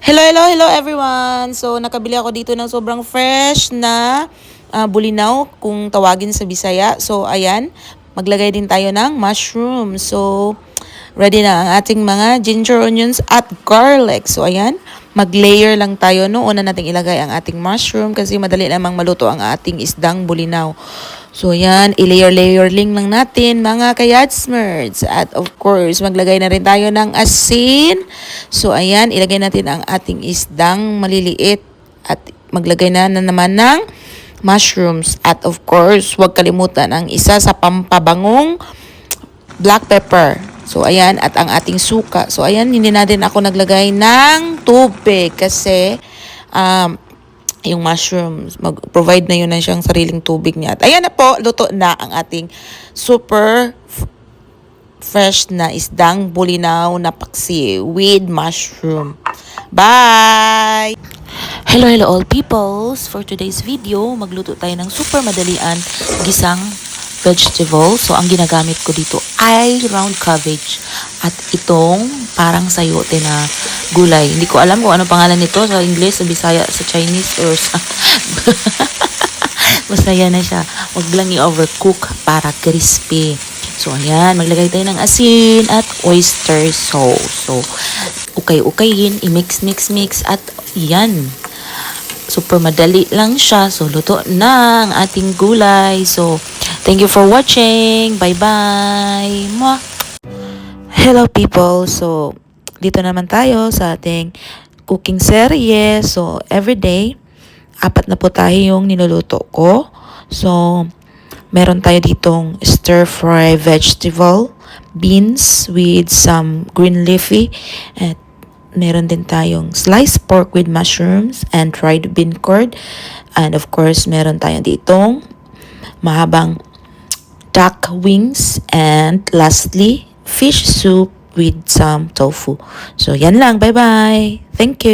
Hello everyone! So, nakabili ako dito ng sobrang fresh na bulinaw kung tawagin sa Bisaya. So, ayan, maglagay din tayo ng mushroom. So, ready na ang ating mga ginger, onions at garlic. So, ayan, mag-layer lang tayo. No? Una nating ilagay ang ating mushroom kasi madali namang maluto ang ating isdang bulinaw. So, yan, i-layer-layering lang natin mga kayadsmerds. At of course, maglagay na rin tayo ng asin. So, ayan, ilagay natin ang ating isdang maliliit. At maglagay na naman ng mushrooms. At of course, huwag kalimutan ang isa sa pampabangong black pepper. So, ayan, at ang ating suka. So, ayan, hindi na din ako naglagay ng tubig kasi yung mushrooms, mag-provide na yun na siyang sariling tubig niya. At ayan na po, luto na ang ating super fresh na isdang bulinaw na paksi with mushroom. Bye! Hello all peoples! For today's video, magluto tayo ng super madalian gisang vegetable. So, ang ginagamit ko dito ay round cabbage at itong parang sayote na gulay. Hindi ko alam kung ano pangalan nito sa English, sa Bisaya, sa Chinese, or sa... Masaya na siya. Huwag lang i-overcook para crispy. So, ayan. Maglagay tayo ng asin at oyster sauce. So, ukay-ukayin, i-mix at yan. Super madali lang siya. So, luto na ang ating gulay. So, thank you for watching. Bye-bye. Mwah! Hello people. So, dito naman tayo sa ating cooking serye. So, everyday, 4 na po tayo yung niluluto ko. So, meron tayo ditong stir-fry vegetable, beans with some green leafy, at meron din tayong sliced pork with mushrooms and fried bean curd. And of course, meron tayo ditong mahabang duck wings. And lastly, fish soup with some tofu. So, yan lang. Bye-bye. Thank you.